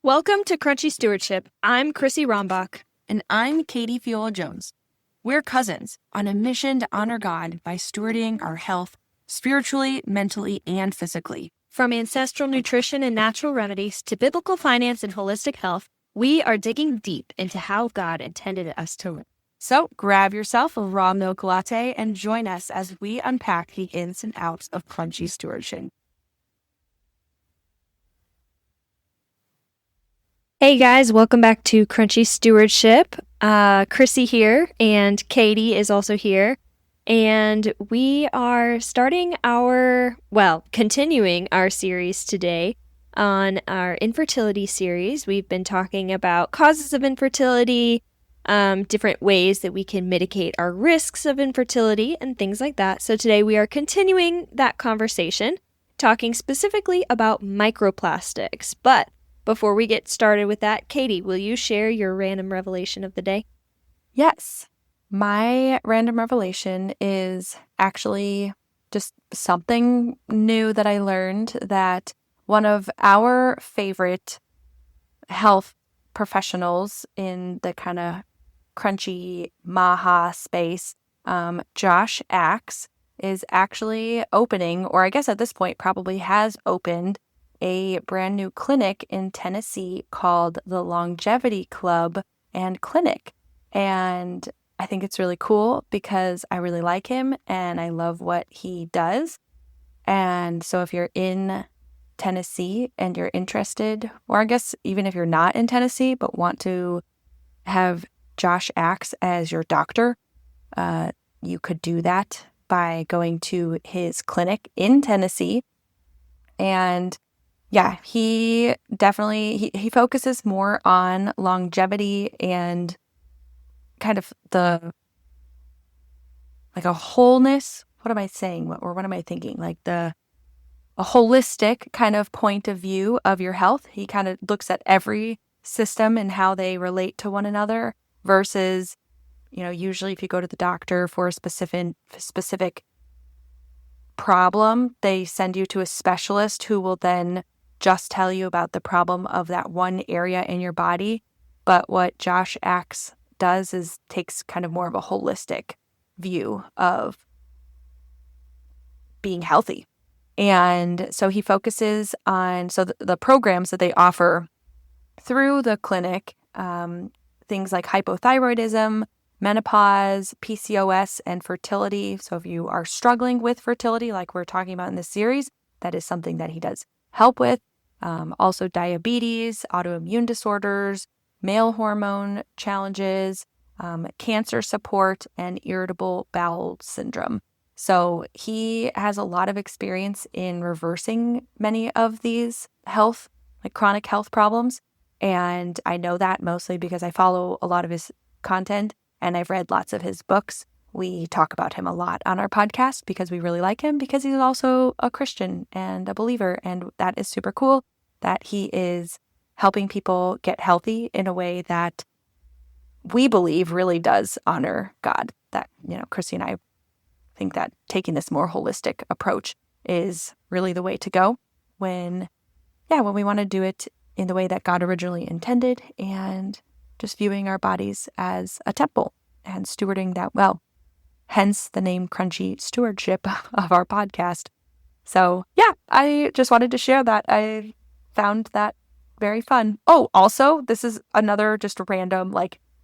Welcome to Crunchy Stewardship. I'm Chrissy Rombach. And I'm Katie Fiola-Jones. We're cousins on a mission to honor God by stewarding our health spiritually, mentally, and physically. From ancestral nutrition and natural remedies to biblical finance and holistic health, we are digging deep into how God intended us to live. So grab yourself a raw milk latte and join us as we unpack the ins and outs of Crunchy Stewardship. Hey guys, welcome back to Crunchy Stewardship. Chrissy here, and Katie is also here. And we are continuing our series today on our infertility series. We've been talking about causes of infertility, different ways that we can mitigate our risks of infertility, and things like that. So today we are continuing that conversation, talking specifically about microplastics. But before we get started with that, Katie, will you share your random revelation of the day? Yes. My random revelation is actually just something new that I learned, that one of our favorite health professionals in the kind of crunchy maha space, Josh Axe, is actually opening, or I guess at this point probably has opened, a brand new clinic in Tennessee called the Longevity Club and Clinic. And I think it's really cool because I really like him and I love what he does. And so if you're in Tennessee and you're interested, or I guess even if you're not in Tennessee but want to have Josh Axe as your doctor, you could do that by going to his clinic in Tennessee. And yeah, he definitely, he focuses more on longevity and kind of like a wholeness. What am I saying? What am I thinking? Like a holistic kind of point of view of your health. He kind of looks at every system and how they relate to one another versus, usually if you go to the doctor for a specific problem, they send you to a specialist who will then just tell you about the problem of that one area in your body. But what Josh Axe does is takes kind of more of a holistic view of being healthy. And so he focuses on, the programs that they offer through the clinic, things like hypothyroidism, menopause, PCOS, and fertility. So if you are struggling with fertility, like we're talking about in this series, that is something that he does help with. Also diabetes, autoimmune disorders, male hormone challenges, cancer support, and irritable bowel syndrome. So he has a lot of experience in reversing many of these chronic health problems. And I know that mostly because I follow a lot of his content and I've read lots of his books. We talk about him a lot on our podcast because we really like him, because he's also a Christian and a believer. And that is super cool that he is helping people get healthy in a way that we believe really does honor God. That, Chrissy and I think that taking this more holistic approach is really the way to go when we want to do it in the way that God originally intended, and just viewing our bodies as a temple and stewarding that well. Hence the name Crunchy Stewardship of our podcast. So yeah, I just wanted to share that. I found that very fun. Oh, also, this is another just random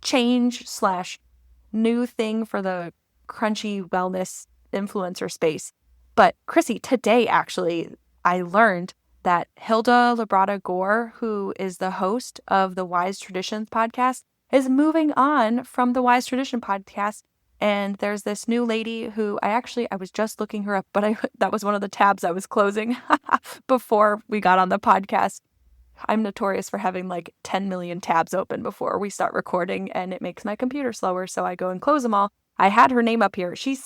change/new thing for the crunchy wellness influencer space. But Chrissy, today actually, I learned that Hilda Labrada Gore, who is the host of the Wise Traditions podcast, is moving on from the Wise Tradition podcast. And there's this new lady who I was just looking her up, but that was one of the tabs I was closing before we got on the podcast. I'm notorious for having 10 million tabs open before we start recording, and it makes my computer slower, so I go and close them all. I had her name up here. She's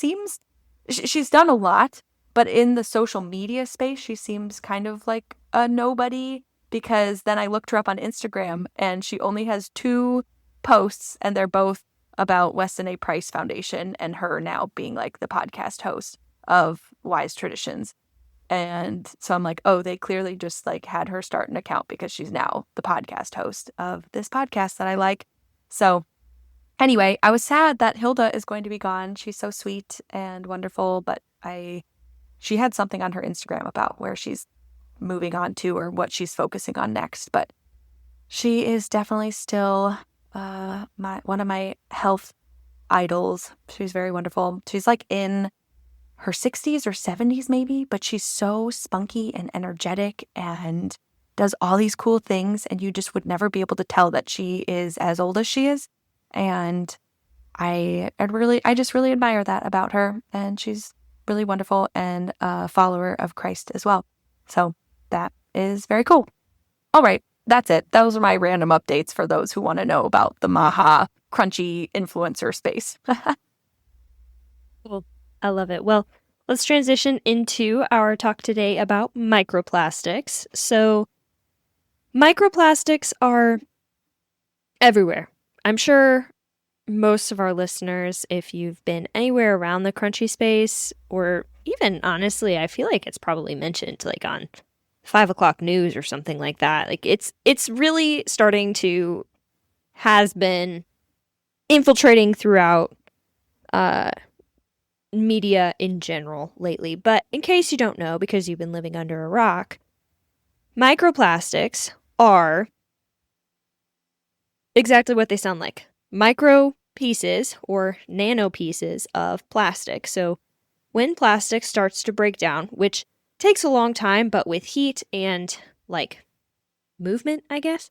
done a lot, but in the social media space, she seems kind of like a nobody, because then I looked her up on Instagram and she only has 2 posts, and they're both about Weston A. Price Foundation and her now being the podcast host of Wise Traditions. And so I'm like, oh, they clearly just like had her start an account because she's now the podcast host of this podcast that I like. So anyway, I was sad that Hilda is going to be gone. She's so sweet and wonderful, but she had something on her Instagram about where she's moving on to or what she's focusing on next. But she is definitely still one of my health idols. She's very wonderful. She's like in her 60s or 70s maybe, but she's so spunky and energetic and does all these cool things, and you just would never be able to tell that she is as old as she is. And I just really admire that about her, and she's really wonderful and a follower of Christ as well. So that is very cool. All right, that's it. Those are my random updates for those who want to know about the Maha Crunchy influencer space. Cool. I love it. Well, let's transition into our talk today about microplastics. So, microplastics are everywhere. I'm sure most of our listeners, if you've been anywhere around the crunchy space, or even honestly, I feel like it's probably mentioned like on 5 o'clock news or something like that. Like it's really starting to has been infiltrating throughout media in general lately. But in case you don't know, because you've been living under a rock, microplastics are exactly what they sound like. Micro pieces or nano pieces of plastic. So when plastic starts to break down, which takes a long time, but with heat and like movement, I guess,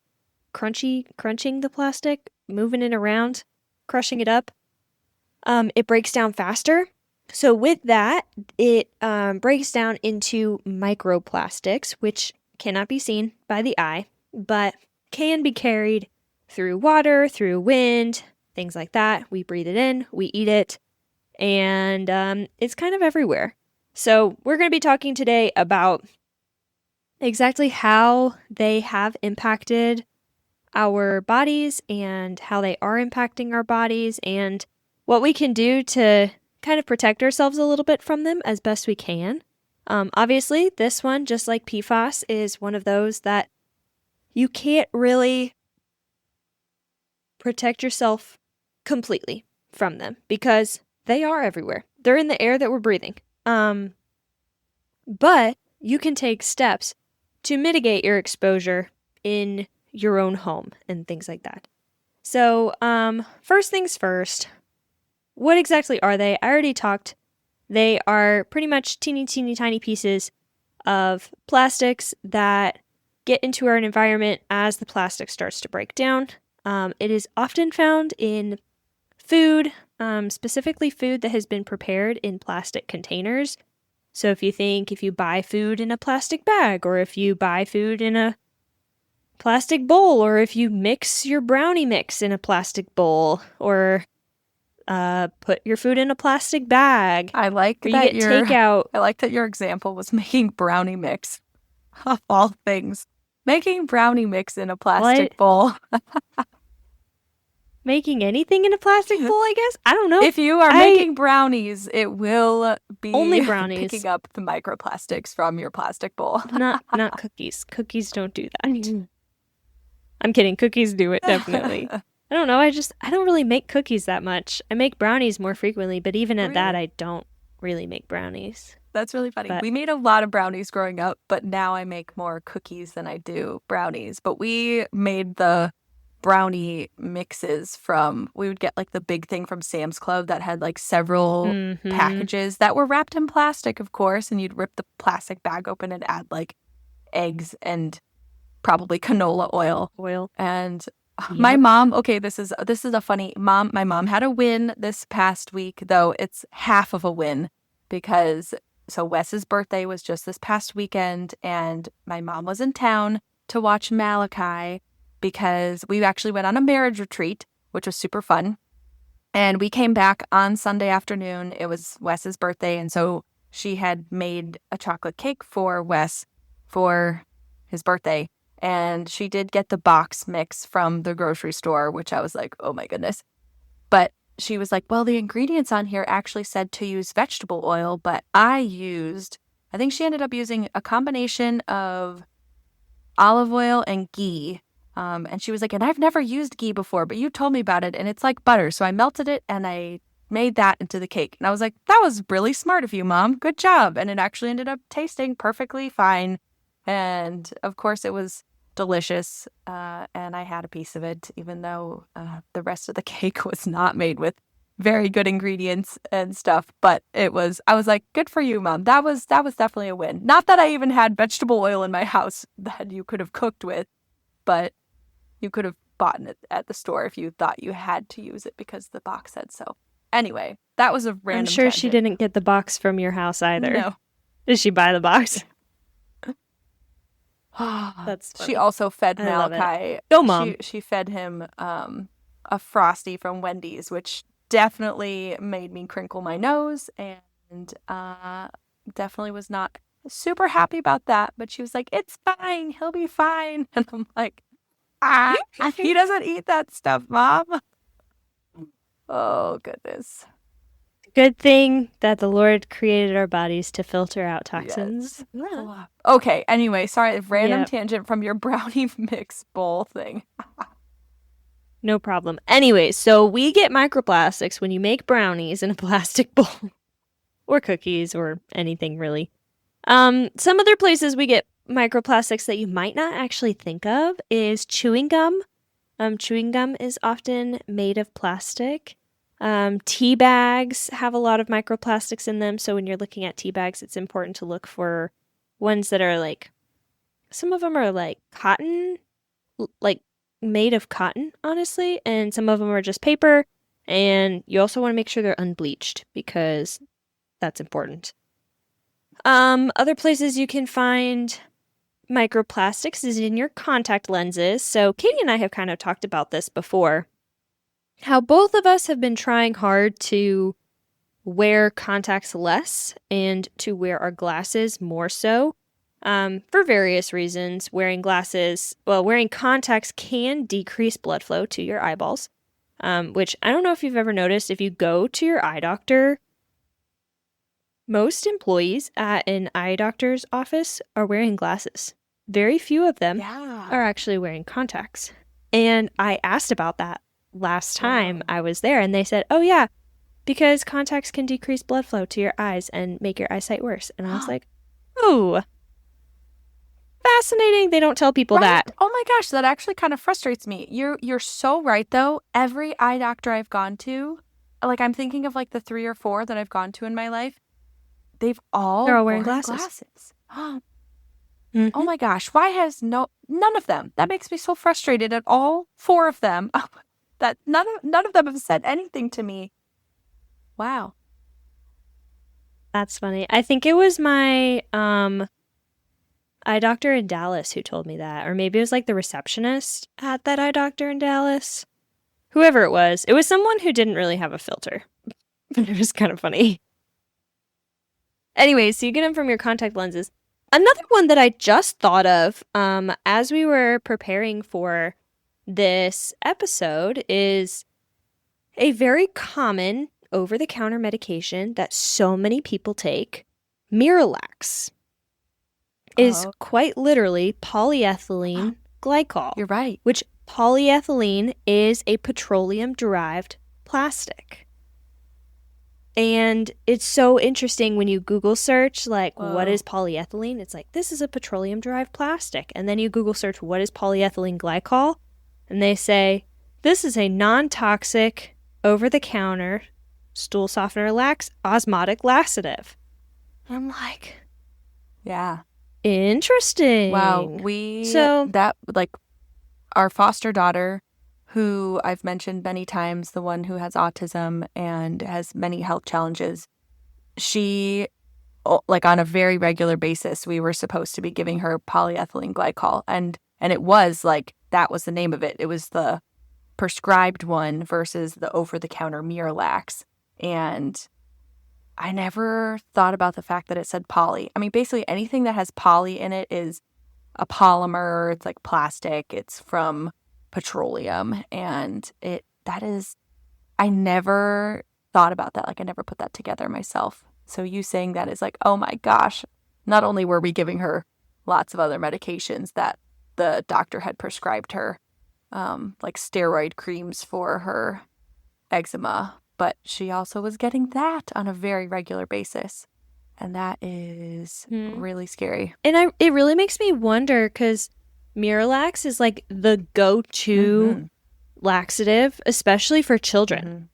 crunching the plastic, moving it around, crushing it up, it breaks down faster. So with that, it breaks down into microplastics, which cannot be seen by the eye, but can be carried through water, through wind, things like that. We breathe it in, we eat it, and it's kind of everywhere. So we're going to be talking today about exactly how they have impacted our bodies and how they are impacting our bodies and what we can do to kind of protect ourselves a little bit from them as best we can. Obviously, this one, just like PFAS, is one of those that you can't really protect yourself completely from them because they are everywhere. They're in the air that we're breathing. But you can take steps to mitigate your exposure in your own home and things like that. So, first things first, what exactly are they? I already talked. They are pretty much teeny tiny pieces of plastics that get into our environment as the plastic starts to break down. It is often found in food, specifically food that has been prepared in plastic containers. So if you buy food in a plastic bag, or if you buy food in a plastic bowl, or if you mix your brownie mix in a plastic bowl, or put your food in a plastic bag. I like or that you get takeout. I like that your example was making brownie mix, of all things. Making brownie mix in a plastic bowl. Making anything in a plastic bowl, I guess? I don't know. If you are making brownies, it will be only brownies. Picking up the microplastics from your plastic bowl. not cookies. Cookies don't do that. I'm kidding. Cookies do it, definitely. I don't know. I don't really make cookies that much. I make brownies more frequently, but even at that, I don't really make brownies. That's really funny. We made a lot of brownies growing up, but now I make more cookies than I do brownies. But we made the brownie mixes we would get like the big thing from Sam's Club that had like several packages that were wrapped in plastic, of course, and you'd rip the plastic bag open and add like eggs and probably canola oil. And my mom, okay, this is a funny mom. My mom had a win this past week, though it's half of a win because Wes's birthday was just this past weekend, and my mom was in town to watch Malachi because we actually went on a marriage retreat, which was super fun. And we came back on Sunday afternoon. It was Wes's birthday, and so she had made a chocolate cake for Wes for his birthday. And she did get the box mix from the grocery store, which I was like, oh my goodness. But she was like, well, the ingredients on here actually said to use vegetable oil, but I used I think she ended up using a combination of olive oil and ghee. And she was like, and I've never used ghee before, but you told me about it, and it's like butter. So I melted it and I made that into the cake. And I was like, that was really smart of you, Mom. Good job. And it actually ended up tasting perfectly fine. And of course, it was delicious. And I had a piece of it, even though the rest of the cake was not made with very good ingredients and stuff. But I was like, good for you, Mom. That was definitely a win. Not that I even had vegetable oil in my house that you could have cooked with, but you could have bought it at the store if you thought you had to use it because the box said so. Anyway, that was a random I'm sure tangent. she didn't get the box from your house either. No. Did she buy the box? That's funny. She also fed I love Malachi. it. Go, Mom. She fed him a Frosty from Wendy's, which definitely made me crinkle my nose, and definitely was not super happy about that. But she was like, "It's fine. He'll be fine." And I'm like, he doesn't eat that stuff, Mom. Oh, goodness. Good thing that the Lord created our bodies to filter out toxins. Yes. Okay, anyway, sorry, random tangent from your brownie mix bowl thing. No problem. Anyway, so we get microplastics when you make brownies in a plastic bowl. Or cookies or anything, really. Some other places we get microplastics that you might not actually think of is chewing gum. Chewing gum is often made of plastic. Tea bags have a lot of microplastics in them, so when you're looking at tea bags, it's important to look for ones that are like, some of them are like cotton, like made of cotton, honestly, and some of them are just paper, and you also want to make sure they're unbleached because that's important. Other places you can find microplastics is in your contact lenses. So Katie and I have kind of talked about this before. How both of us have been trying hard to wear contacts less and to wear our glasses more so. For various reasons. Wearing contacts can decrease blood flow to your eyeballs. Which I don't know if you've ever noticed, if you go to your eye doctor, most employees at an eye doctor's office are wearing glasses. Very few of them are actually wearing contacts. And I asked about that last time I was there, and they said, oh yeah, because contacts can decrease blood flow to your eyes and make your eyesight worse. And I was like, oh, fascinating. They don't tell people that. Oh my gosh, that actually kind of frustrates me. You're so right, though. Every eye doctor I've gone to, like I'm thinking of like the 3 or 4 that I've gone to in my life, they're all wearing glasses. Mm-hmm. Oh my gosh, why has none of them? That makes me so frustrated at all 4 of them. That none of them have said anything to me. Wow. That's funny. I think it was my eye doctor in Dallas who told me that. Or maybe it was like the receptionist at that eye doctor in Dallas. Whoever it was someone who didn't really have a filter. But it was kind of funny. Anyway, so you get them from your contact lenses. Another one that I just thought of as we were preparing for this episode is a very common over-the-counter medication that so many people take, Miralax, is quite literally polyethylene glycol. You're right. Which polyethylene is a petroleum-derived plastic. And it's so interesting when you Google search, like, what is polyethylene? It's like, this is a petroleum-derived plastic. And then you Google search, what is polyethylene glycol? And they say, this is a non-toxic, over-the-counter, stool softener osmotic laxative. I'm like, yeah. Interesting. Wow. Our foster daughter, who I've mentioned many times, the one who has autism and has many health challenges, she, like on a very regular basis, we were supposed to be giving her polyethylene glycol. And it was like, that was the name of it. It was the prescribed one versus the over-the-counter Miralax. And I never thought about the fact that it said poly. I mean, basically anything that has poly in it is a polymer. It's like plastic. It's from petroleum. And I never thought about that. Like I never put that together myself. So you saying that is like, oh my gosh, not only were we giving her lots of other medications that the doctor had prescribed her, like steroid creams for her eczema, but she also was getting that on a very regular basis. And that is really scary. And it really makes me wonder, because Miralax is like the go-to laxative, especially for children,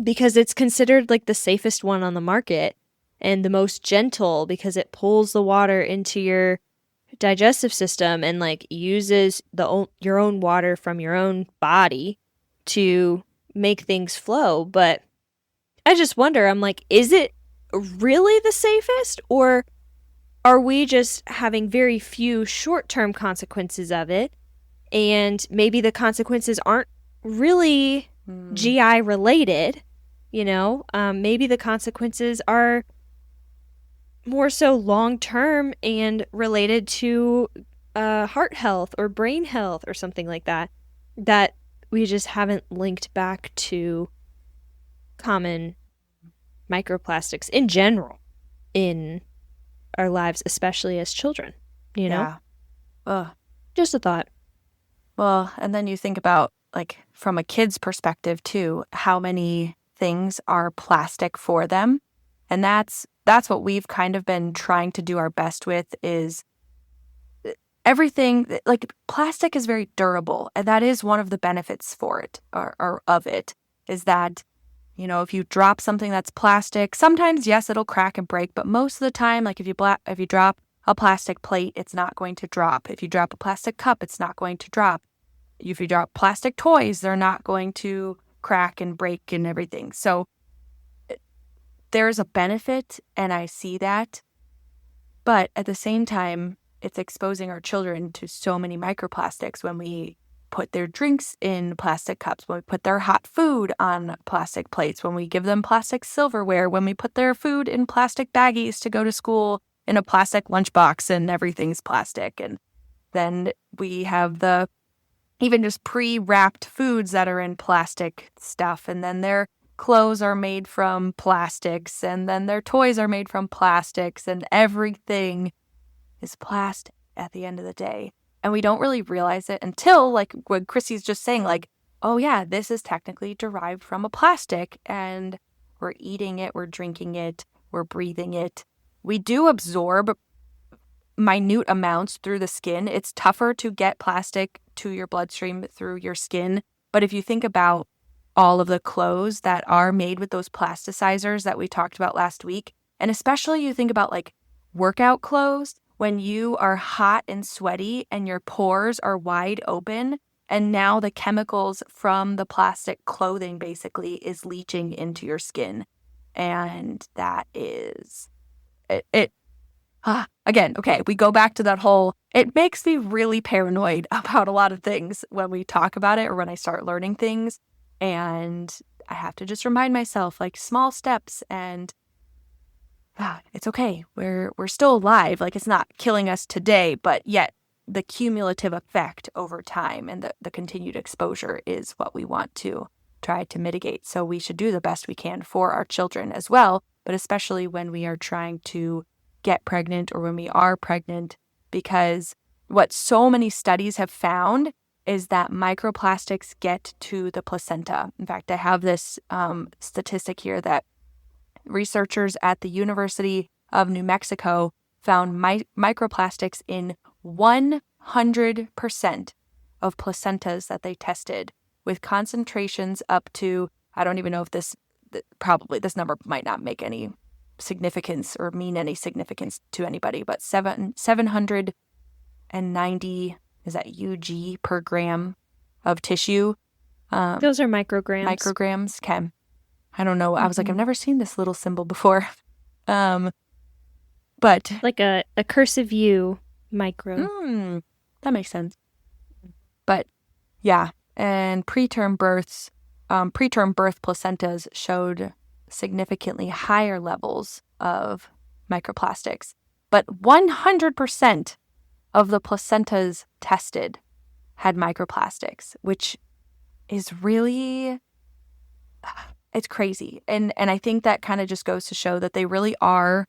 because it's considered like the safest one on the market and the most gentle, because it pulls the water into your digestive system and like uses your own water from your own body to make things flow. But I just wonder, I'm like, is it really the safest, or are we just having very few short-term consequences of it, and maybe the consequences aren't really GI related, maybe the consequences are more so long-term and related to heart health or brain health or something like that, that we just haven't linked back to common microplastics in general in our lives, especially as children, Yeah. Just a thought. Well, and then you think about, like, from a kid's perspective too, how many things are plastic for them. And that's what we've kind of been trying to do our best with, is everything, like, plastic is very durable. And that is one of the benefits for it, or of it, is that, if you drop something that's plastic, sometimes, yes, it'll crack and break, but most of the time, like if you drop a plastic plate, it's not going to drop. If you drop a plastic cup, it's not going to drop. If you drop plastic toys, they're not going to crack and break and everything. So there's a benefit, and I see that. But at the same time, it's exposing our children to so many microplastics when we put their drinks in plastic cups, when we put their hot food on plastic plates, when we give them plastic silverware, when we put their food in plastic baggies to go to school in a plastic lunchbox, and everything's plastic. And then we have the even just pre-wrapped foods that are in plastic stuff, and then their clothes are made from plastics, and then their toys are made from plastics, and everything is plastic at the end of the day. And we don't really realize it until, like what Chrissy's just saying, like, oh yeah, this is technically derived from a plastic, and we're eating it, we're drinking it, we're breathing it. We do absorb minute amounts through the skin. It's tougher to get plastic to your bloodstream through your skin. But if you think about all of the clothes that are made with those plasticizers that we talked about last week, and especially you think about like workout clothes, when you are hot and sweaty and your pores are wide open, and now the chemicals from the plastic clothing basically is leaching into your skin. And that is again, okay, we go back to that whole, it makes me really paranoid about a lot of things when we talk about it or when I start learning things. And I have to just remind myself, like, small steps, and it's okay. We're still alive. Like, it's not killing us today, but yet the cumulative effect over time and the continued exposure is what we want to try to mitigate. So we should do the best we can for our children as well, but especially when we are trying to get pregnant or when we are pregnant, because what so many studies have found is that microplastics get to the placenta. In fact, I have this statistic here that researchers at the University of New Mexico found microplastics in 100% of placentas that they tested, with concentrations up to, I don't even know if this number might not make any significance or mean any significance to anybody, but 790, is that UG per gram of tissue? Those are micrograms. Micrograms, okay. I don't know. I was like, I've never seen this little symbol before. But like a cursive U micro. That makes sense. But yeah, and preterm birth placentas showed significantly higher levels of microplastics. But 100% of the placentas tested had microplastics, which is really, it's crazy. And I think that kind of just goes to show that they really are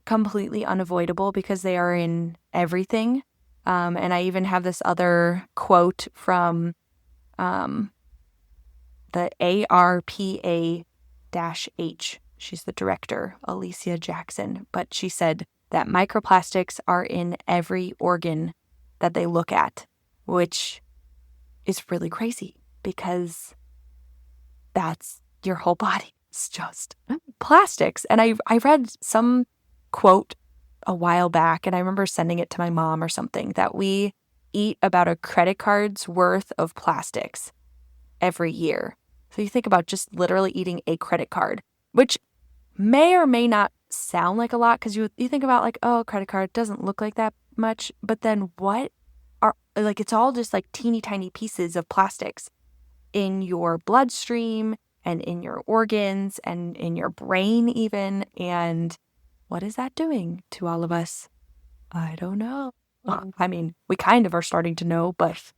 completely unavoidable because they are in everything. And I even have this other quote from the ARPA-H. She's the director, Alicia Jackson. But she said that microplastics are in every organ that they look at, which is really crazy because that's your whole body. It's just plastics. And I read some quote a while back, and I remember sending it to my mom or something, that we eat about a credit card's worth of plastics every year. So you think about just literally eating a credit card, which may or may not sound like a lot because you think about like, oh, credit card doesn't look like that much. But then what are, like, it's all just like teeny tiny pieces of plastics in your bloodstream and in your organs and in your brain even. And what is that doing to all of us? I don't know. I mean, we kind of are starting to know, but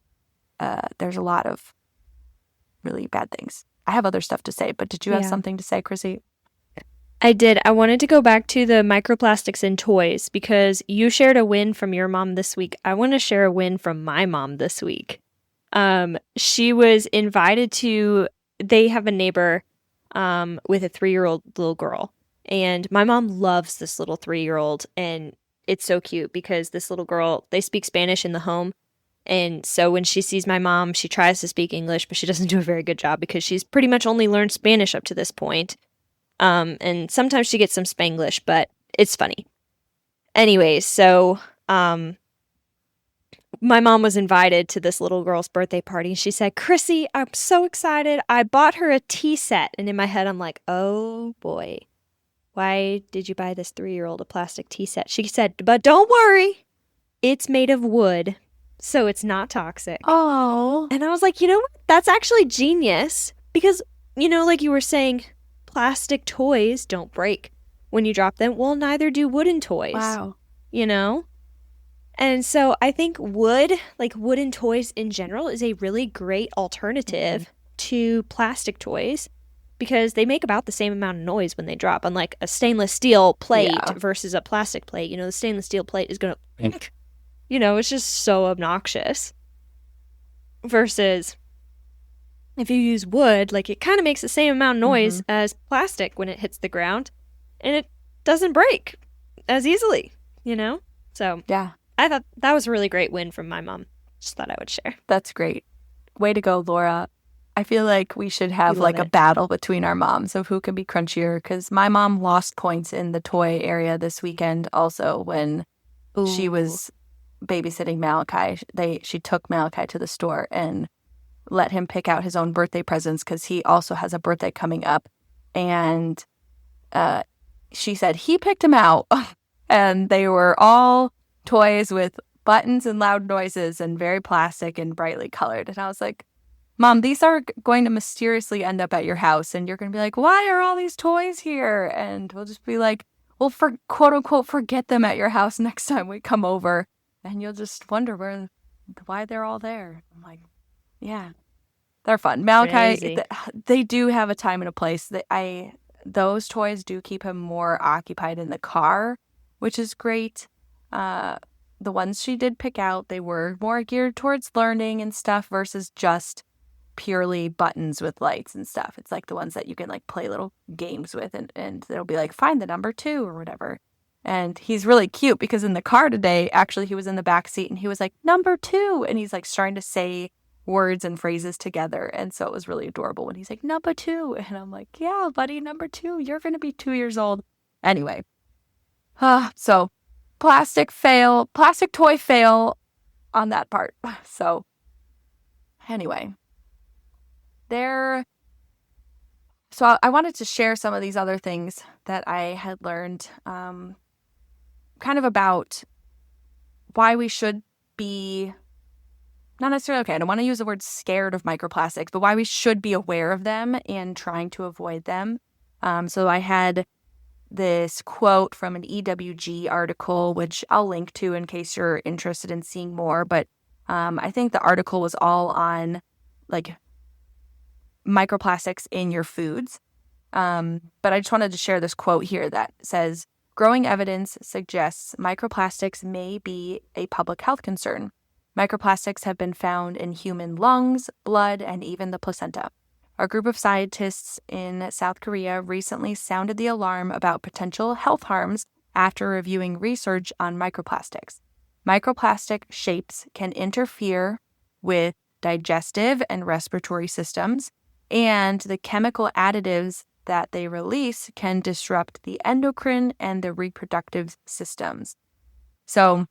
there's a lot of really bad things. I have other stuff to say, but did you have something to say, Chrissy? I did. I wanted to go back to the microplastics in toys because you shared a win from your mom this week. I want to share a win from my mom this week. She was invited to, they have a neighbor with a 3-year-old little girl. And my mom loves this little 3-year-old. And it's so cute because this little girl, they speak Spanish in the home. And so when she sees my mom, she tries to speak English, but she doesn't do a very good job because she's pretty much only learned Spanish up to this point. And sometimes she gets some Spanglish, but it's funny. Anyways, so my mom was invited to this little girl's birthday party, and she said, Chrissy, I'm so excited. I bought her a tea set. And in my head, I'm like, oh boy, why did you buy this 3-year-old a plastic tea set? She said, but don't worry, it's made of wood, so it's not toxic. Oh. And I was like, you know what? That's actually genius because, you know, like you were saying, plastic toys don't break when you drop them. Well, neither do wooden toys. Wow. You know? And so I think wood, like wooden toys in general, is a really great alternative to plastic toys because they make about the same amount of noise when they drop, unlike a stainless steel plate versus a plastic plate. You know, the stainless steel plate is going to, you know, it's just so obnoxious. Versus if you use wood, like it kind of makes the same amount of noise as plastic when it hits the ground, and it doesn't break as easily, you know? So yeah, I thought that was a really great win from my mom. Just thought I would share. That's great. Way to go, Laura. I feel like we should have like a battle between our moms of who can be crunchier, because my mom lost points in the toy area this weekend also when she was babysitting Malachi. She took Malachi to the store and let him pick out his own birthday presents because he also has a birthday coming up. And she said he picked him out and they were all toys with buttons and loud noises and very plastic and brightly colored. And I was like, Mom, these are going to mysteriously end up at your house and you're going to be like, why are all these toys here? And we'll just be like, well, for quote unquote, forget them at your house next time we come over. And you'll just wonder why they're all there. I'm like, yeah, they're fun. Malachi, they do have a time and a place. Those toys do keep him more occupied in the car, which is great. The ones she did pick out, they were more geared towards learning and stuff versus just purely buttons with lights and stuff. It's like the ones that you can like play little games with and it'll be like, find the number 2 or whatever. And he's really cute because in the car today, actually, he was in the back seat and he was like, number 2. And he's like trying to say words and phrases together. And so it was really adorable when he's like, number 2. And I'm like, yeah, buddy, number 2. You're going to be 2 years old. Anyway. So plastic toy fail on that part. So anyway. So I wanted to share some of these other things that I had learned kind of about why we should be not necessarily, okay, I don't want to use the word scared of microplastics, but why we should be aware of them and trying to avoid them. So I had this quote from an EWG article, which I'll link to in case you're interested in seeing more. But I think the article was all on like microplastics in your foods. But I just wanted to share this quote here that says, growing evidence suggests microplastics may be a public health concern. Microplastics have been found in human lungs, blood, and even the placenta. A group of scientists in South Korea recently sounded the alarm about potential health harms after reviewing research on microplastics. Microplastic shapes can interfere with digestive and respiratory systems, and the chemical additives that they release can disrupt the endocrine and the reproductive systems. So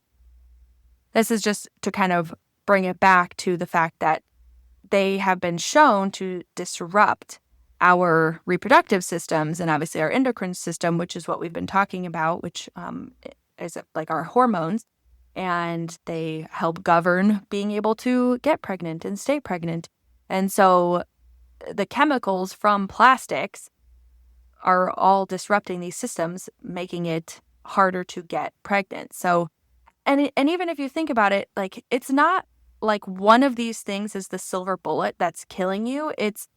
this is just to kind of bring it back to the fact that they have been shown to disrupt our reproductive systems and obviously our endocrine system, which is what we've been talking about, which is like our hormones. And they help govern being able to get pregnant and stay pregnant. And so the chemicals from plastics are all disrupting these systems, making it harder to get pregnant. So, and even if you think about it, like it's not like one of these things is the silver bullet that's killing you. It's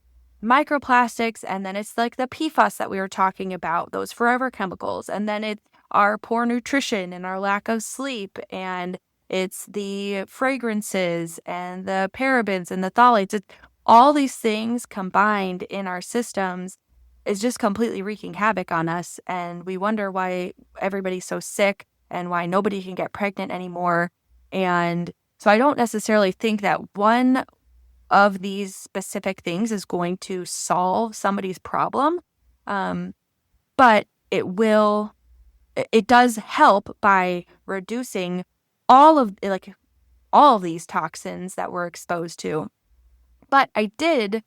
microplastics, and then it's like the PFAS that we were talking about, those forever chemicals, and then it's our poor nutrition and our lack of sleep, and it's the fragrances and the parabens and the phthalates. It's all these things combined in our systems is just completely wreaking havoc on us, and we wonder why everybody's so sick and why nobody can get pregnant anymore. And so I don't necessarily think that one of these specific things is going to solve somebody's problem, but it does help by reducing all of these toxins that we're exposed to. But I did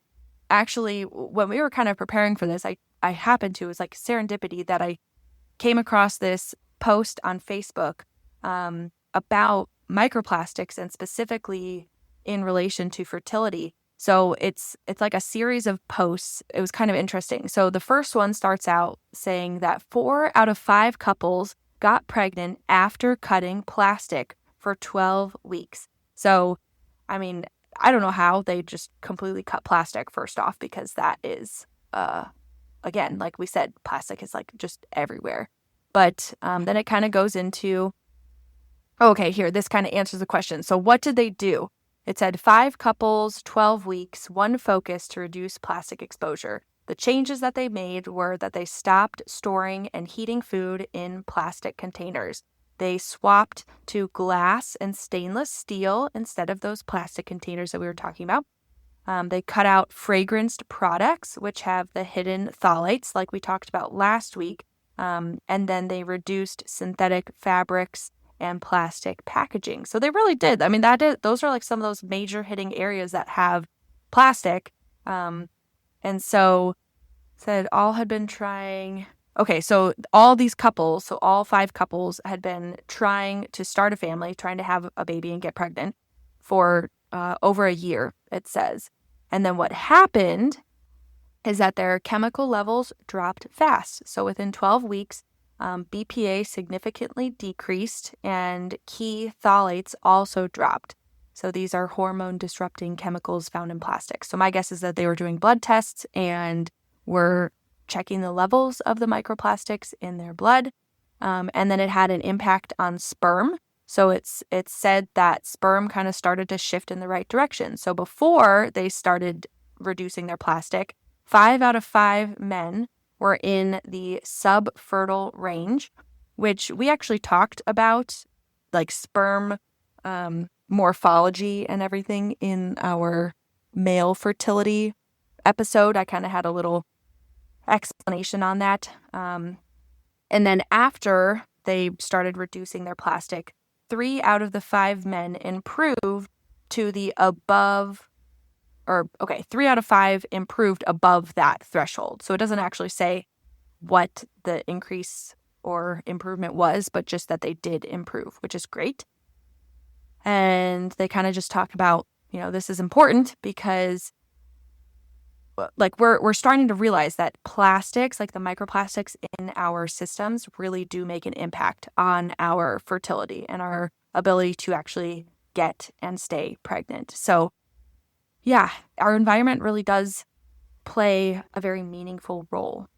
actually, when we were kind of preparing for this, I happened to, it was like serendipity that I came across this post on Facebook about microplastics and specifically in relation to fertility. So it's like a series of posts. It was kind of interesting. So the first one starts out saying that 4 out of 5 couples got pregnant after cutting plastic for 12 weeks. So, I mean, I don't know how they just completely cut plastic first off, because that is, again, like we said, plastic is like just everywhere. But then it kind of goes into, okay, here, this kind of answers the question. So what did they do? It said 5 couples, 12 weeks, one focus to reduce plastic exposure. The changes that they made were that they stopped storing and heating food in plastic containers. They swapped to glass and stainless steel instead of those plastic containers that we were talking about. They cut out fragranced products, which have the hidden phthalates, like we talked about last week. And then they reduced synthetic fabrics and plastic packaging. So they really did. I mean, those are like some of those major hitting areas that have plastic. And so said all had been trying. Okay, so all these couples, so all 5 couples had been trying to start a family, trying to have a baby and get pregnant for over a year, it says. And then what happened is that their chemical levels dropped fast. So within 12 weeks, BPA significantly decreased and key phthalates also dropped. So these are hormone-disrupting chemicals found in plastics. So my guess is that they were doing blood tests and were checking the levels of the microplastics in their blood. And then it had an impact on sperm. So it's said that sperm kind of started to shift in the right direction. So before they started reducing their plastic, 5 out of 5 men were in the subfertile range, which we actually talked about, like sperm morphology and everything in our male fertility episode. I kind of had a little explanation on that. And then after they started reducing their plastic, 3 out of the 5 men improved to the above, 3 out of 5 improved above that threshold. So it doesn't actually say what the increase or improvement was, but just that they did improve, which is great. And they kind of just talk about, this is important because like we're starting to realize that plastics, like the microplastics in our systems, really do make an impact on our fertility and our ability to actually get and stay pregnant. So yeah, our environment really does play a very meaningful role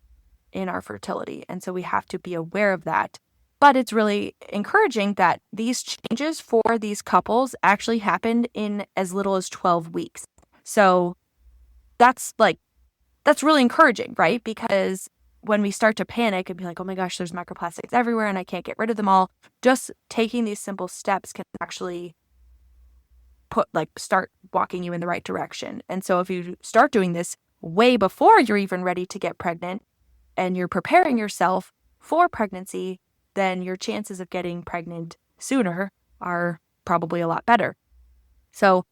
in our fertility. And so we have to be aware of that. But it's really encouraging that these changes for these couples actually happened in as little as 12 weeks. So that's really encouraging, right? Because when we start to panic and be like, oh my gosh, there's microplastics everywhere and I can't get rid of them all, just taking these simple steps can actually start walking you in the right direction. And so if you start doing this way before you're even ready to get pregnant and you're preparing yourself for pregnancy, then your chances of getting pregnant sooner are probably a lot better. So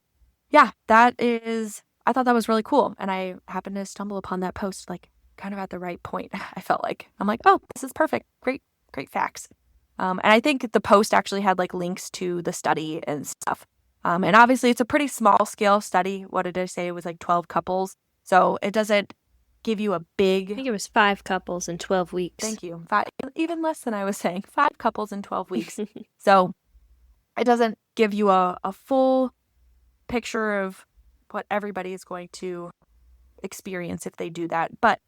yeah, I thought that was really cool. And I happened to stumble upon that post kind of at the right point. I felt like, I'm like, oh, this is perfect. Great facts. And I think the post actually had links to the study and stuff. And obviously it's a pretty small scale study. What did I say? It was 12 couples. So it doesn't give you a big... I think it was 5 couples in 12 weeks. Thank you. 5, even less than I was saying. 5 couples in 12 weeks. So it doesn't give you a full picture of what everybody is going to experience if they do that. But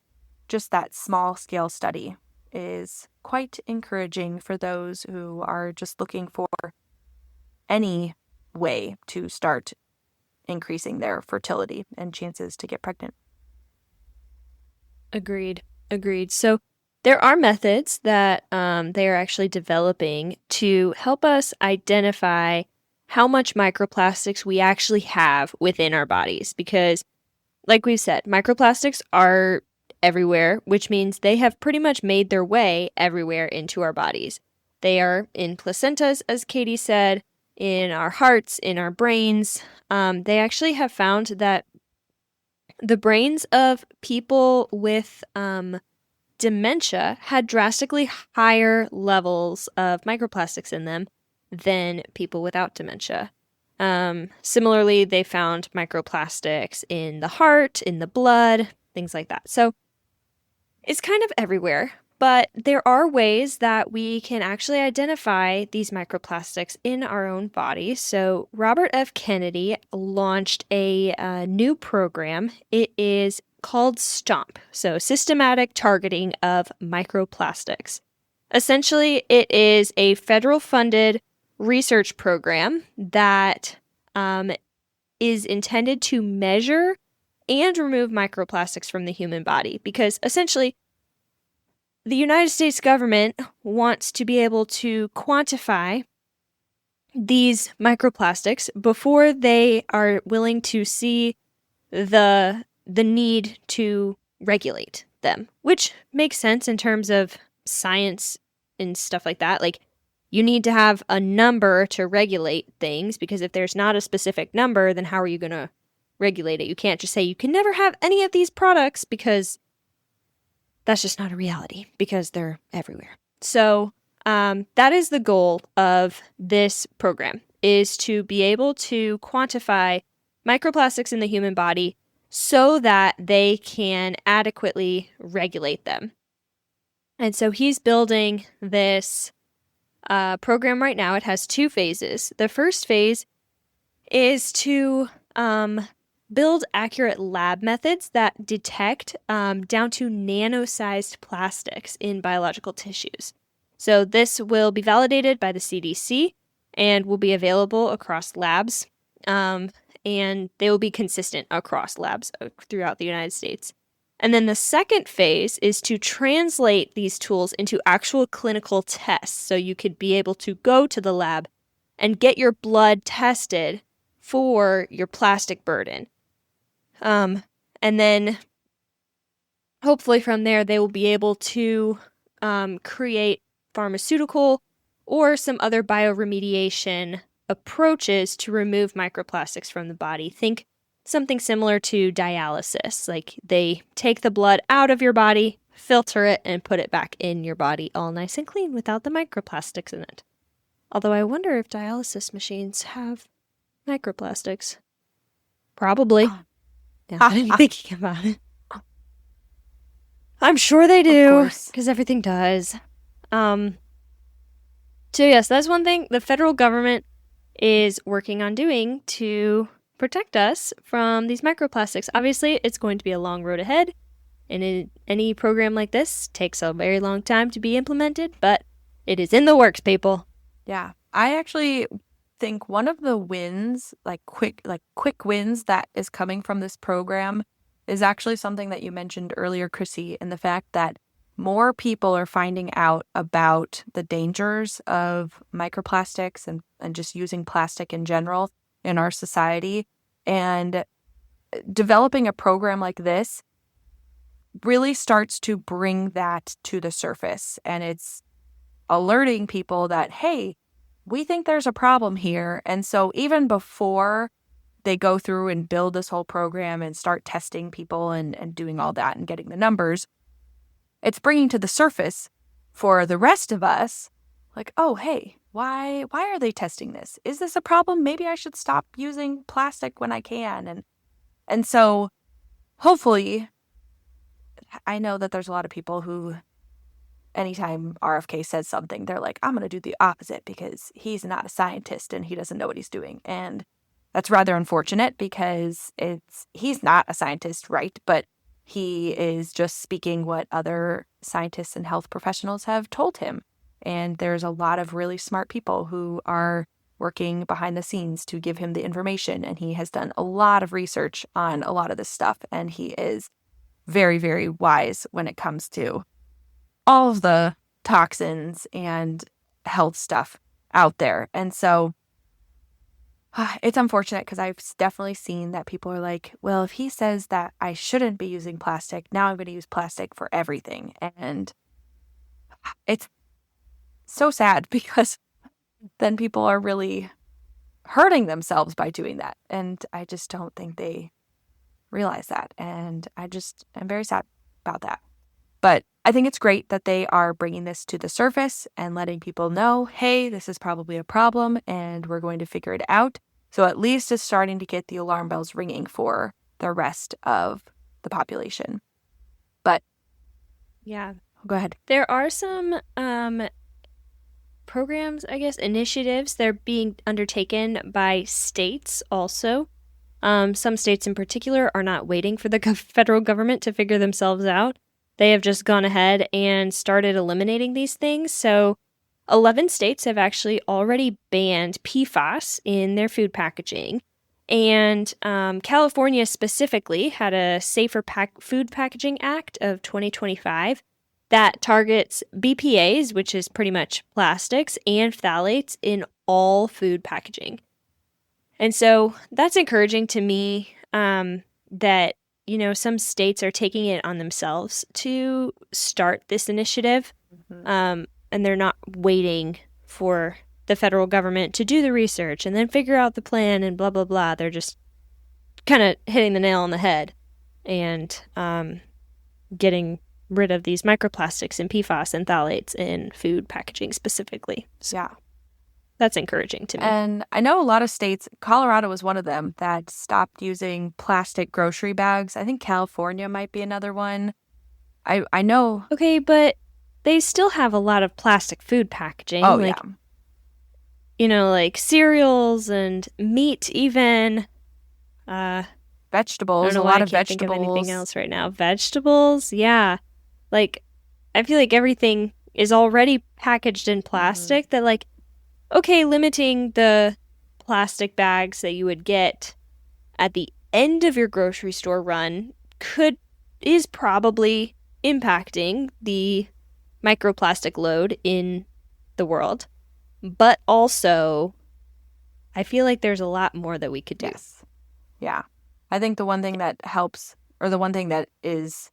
just that small scale study is quite encouraging for those who are just looking for any way to start increasing their fertility and chances to get pregnant. Agreed. So there are methods that they are actually developing to help us identify how much microplastics we actually have within our bodies. Because, like we've said, microplastics are everywhere, which means they have pretty much made their way everywhere into our bodies. They are in placentas, as Katie said, in our hearts, in our brains. They actually have found that the brains of people with dementia had drastically higher levels of microplastics in them than people without dementia. Similarly, they found microplastics in the heart, in the blood, things like that. So it's kind of everywhere, but there are ways that we can actually identify these microplastics in our own body. So Robert F. Kennedy launched a new program. It is called STOMP, so Systematic Targeting of Microplastics. Essentially, it is a federal-funded research program that is intended to measure and remove microplastics from the human body, because essentially the United States government wants to be able to quantify these microplastics before they are willing to see the need to regulate them, which makes sense in terms of science and stuff like that. You need to have a number to regulate things, because if there's not a specific number, then how are you going to regulate it? You can't just say you can never have any of these products, because that's just not a reality, because they're everywhere. So that is the goal of this program, is to be able to quantify microplastics in the human body so that they can adequately regulate them. And so he's building this program right now. It has 2 phases. The first phase is to build accurate lab methods that detect down to nano-sized plastics in biological tissues. So this will be validated by the CDC and will be available across labs, and they will be consistent across labs throughout the United States. And then the second phase is to translate these tools into actual clinical tests. So you could be able to go to the lab and get your blood tested for your plastic burden. And then hopefully from there, they will be able to create pharmaceutical or some other bioremediation approaches to remove microplastics from the body. Think something similar to dialysis. They take the blood out of your body, filter it, and put it back in your body all nice and clean without the microplastics in it. Although I wonder if dialysis machines have microplastics. Probably. Now that I'm thinking about it. I'm sure they do, because everything does. So yes, that's one thing the federal government is working on doing to protect us from these microplastics. Obviously, it's going to be a long road ahead. And any program like this takes a very long time to be implemented, but it is in the works, people. Yeah. I actually think one of the wins, quick wins that is coming from this program is actually something that you mentioned earlier, Chrissy, in the fact that more people are finding out about the dangers of microplastics and just using plastic in general in our society. And developing a program like this really starts to bring that to the surface. And it's alerting people that, hey, we think there's a problem here. And so even before they go through and build this whole program and start testing people and doing all that and getting the numbers, it's bringing to the surface for the rest of us, like, oh, hey, why are they testing this? Is this a problem? Maybe I should stop using plastic when I can. And so hopefully, I know that there's a lot of people who, anytime RFK says something, they're like, I'm going to do the opposite because he's not a scientist and he doesn't know what he's doing. And that's rather unfortunate because he's not a scientist, right? But he is just speaking what other scientists and health professionals have told him. And there's a lot of really smart people who are working behind the scenes to give him the information. And he has done a lot of research on a lot of this stuff. And he is very, very wise when it comes to all of the toxins and health stuff out there. And so it's unfortunate because I've definitely seen that people are like, well, if he says that I shouldn't be using plastic, now I'm going to use plastic for everything. And it's so sad because then people are really hurting themselves by doing that. And I just don't think they realize that. And I'm very sad about that. But I think it's great that they are bringing this to the surface and letting people know, hey, this is probably a problem and we're going to figure it out. So at least it's starting to get the alarm bells ringing for the rest of the population. But yeah, go ahead. There are some programs, I guess, initiatives. They're being undertaken by states also. Some states in particular are not waiting for the federal government to figure themselves out. They have just gone ahead and started eliminating these things. So 11 states have actually already banned PFAS in their food packaging. And California specifically had a Safer Food Packaging Act of 2025 that targets BPAs, which is pretty much plastics, and phthalates in all food packaging. And so that's encouraging to me that, some states are taking it on themselves to start this initiative. Mm-hmm. And they're not waiting for the federal government to do the research and then figure out the plan and blah, blah, blah. They're just kind of hitting the nail on the head and getting rid of these microplastics and PFAS and phthalates in food packaging specifically. So yeah. That's encouraging to me. And I know a lot of states, Colorado was one of them, that stopped using plastic grocery bags. I think California might be another one. I know. Okay, but they still have a lot of plastic food packaging. Oh, yeah. Like cereals and meat even. Vegetables, a lot of vegetables. I can't think of anything else right now. Vegetables, yeah. I feel like everything is already packaged in plastic that, okay, limiting the plastic bags that you would get at the end of your grocery store run is probably impacting the microplastic load in the world. But also, I feel like there's a lot more that we could do. Yes. Yeah. I think the one thing that helps, or the one thing that is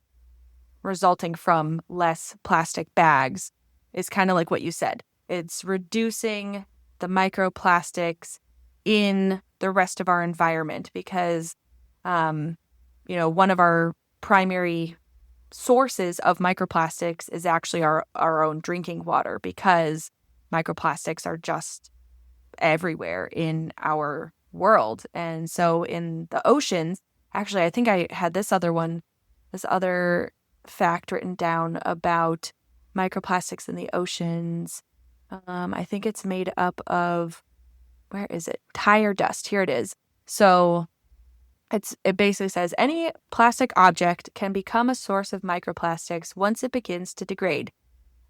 resulting from less plastic bags, is kind of like what you said. It's reducing the microplastics in the rest of our environment because, one of our primary sources of microplastics is actually our own drinking water because microplastics are just everywhere in our world. And so in the oceans, actually, I think I had this other fact written down about microplastics in the oceans. I think it's made up of, where is it? Tire dust. Here it is. So it basically says any plastic object can become a source of microplastics once it begins to degrade.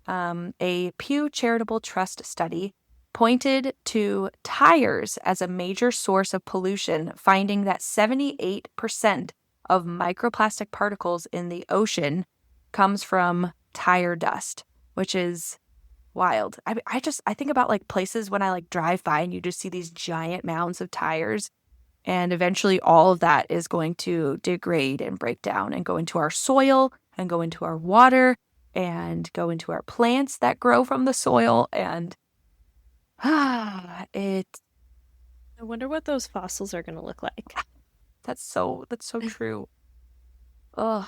A Pew Charitable Trust study pointed to tires as a major source of pollution, finding that 78% of microplastic particles in the ocean comes from tire dust, which is wild. I think about like places when I like drive by and you just see these giant mounds of tires, and eventually all of that is going to degrade and break down and go into our soil and go into our water and go into our plants that grow from the soil. And I wonder what those fossils are going to look like. That's so true. Ugh.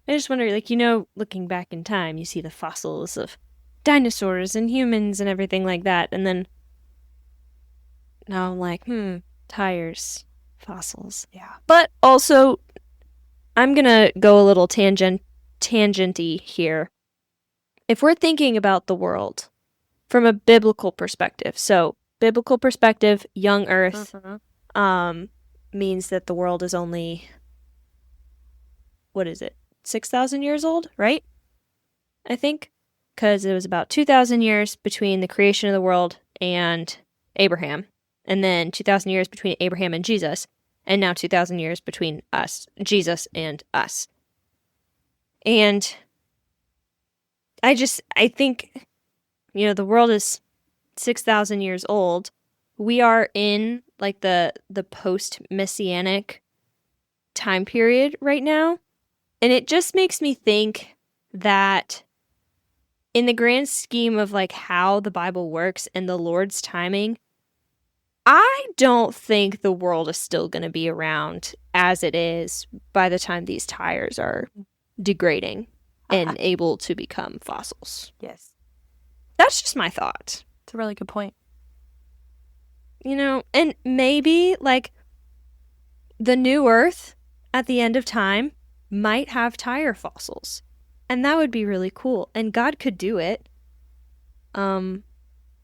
I just wonder, like, looking back in time, you see the fossils of dinosaurs and humans and everything like that. And then now I'm like, tires, fossils. Yeah. But also, I'm going to go a little tangenty here. If we're thinking about the world from a biblical perspective, so biblical perspective, young earth, means that the world is only, 6,000 years old, right? I think, because it was about 2,000 years between the creation of the world and Abraham, and then 2,000 years between Abraham and Jesus, and now 2,000 years between us, Jesus and us. And I think, the world is 6,000 years old. We are in like the post-messianic time period right now. And it just makes me think that in the grand scheme of like how the Bible works and the Lord's timing, I don't think the world is still going to be around as it is by the time these tires are degrading and able to become fossils. Yes. That's just my thought. It's a really good point. And maybe like the new Earth at the end of time might have tire fossils. And that would be really cool. And God could do it. But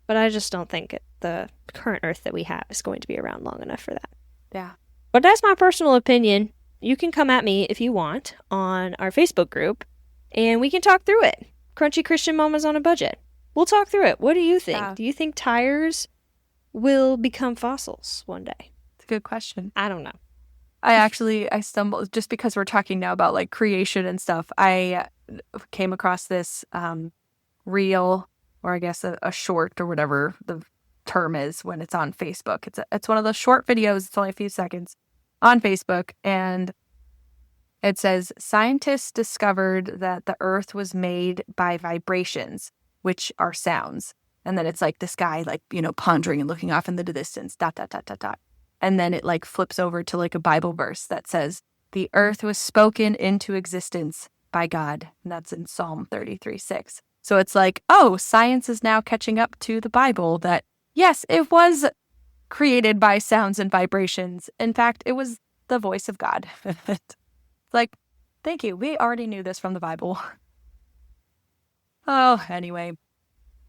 I just don't think the current Earth that we have is going to be around long enough for that. Yeah. But that's my personal opinion. You can come at me if you want on our Facebook group, and we can talk through it. Crunchy Christian Mamas on a Budget. We'll talk through it. What do you think? Yeah. Do you think tires will become fossils one day? It's a good question. I don't know. I stumbled, just because we're talking now about like creation and stuff. I came across this reel, or I guess a short, or whatever the term is when it's on Facebook. It's one of those short videos. It's only a few seconds on Facebook, and it says scientists discovered that the Earth was made by vibrations, which are sounds. And then it's like this guy like, pondering and looking off into the distance, ... And then it like flips over to like a Bible verse that says, the earth was spoken into existence by God. And that's in Psalm 33:6. So it's like, oh, science is now catching up to the Bible that, yes, it was created by sounds and vibrations. In fact, it was the voice of God. It's like, thank you. We already knew this from the Bible. Oh, anyway.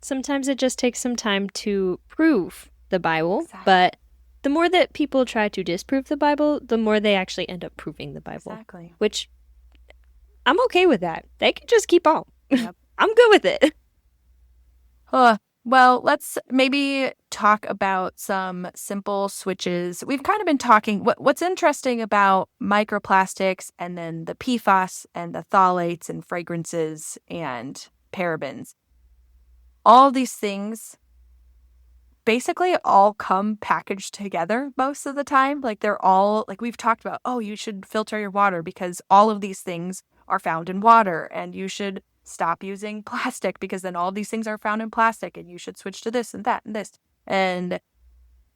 Sometimes it just takes some time to prove the Bible, Exactly. But the more that people try to disprove the Bible, the more they actually end up proving the Bible. Exactly. Which, I'm okay with that. They can just keep on. Yep. I'm good with it. Well, let's maybe talk about some simple switches. We've kind of been talking, what's interesting about microplastics and then the PFAS and the phthalates and fragrances and parabens. All these things basically all come packaged together most of the time. Like they're all, like we've talked about, oh, you should filter your water because all of these things are found in water, and you should stop using plastic because then all these things are found in plastic, and you should switch to this and that and this. And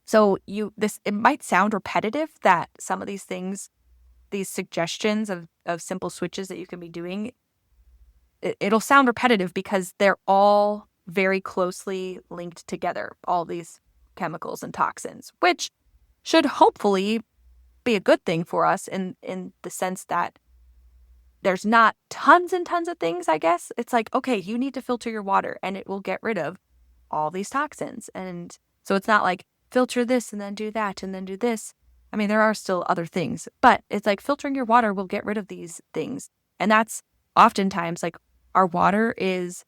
so it might sound repetitive that some of these things, these suggestions of simple switches that you can be doing, it'll sound repetitive because they're all very closely linked together, all these chemicals and toxins, which should hopefully be a good thing for us in the sense that there's not tons and tons of things, I guess. It's like, okay, you need to filter your water and it will get rid of all these toxins. And so it's not like filter this and then do that and then do this. I mean, there are still other things, but it's like filtering your water will get rid of these things. And that's oftentimes like our water is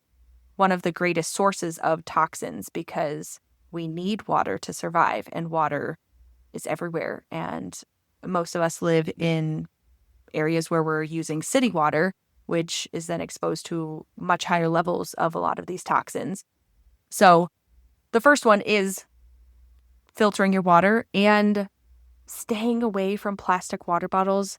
one of the greatest sources of toxins because we need water to survive, and water is everywhere. And most of us live in areas where we're using city water, which is then exposed to much higher levels of a lot of these toxins. So the first one is filtering your water and staying away from plastic water bottles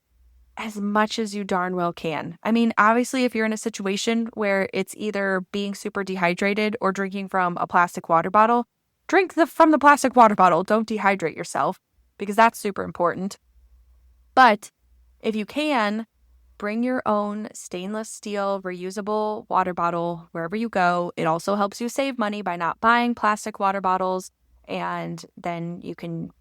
as much as you darn well can. I mean, obviously, if you're in a situation where it's either being super dehydrated or drinking from a plastic water bottle, drink from the plastic water bottle. Don't dehydrate yourself because that's super important. But if you can, bring your own stainless steel reusable water bottle wherever you go. It also helps you save money by not buying plastic water bottles. And then you can,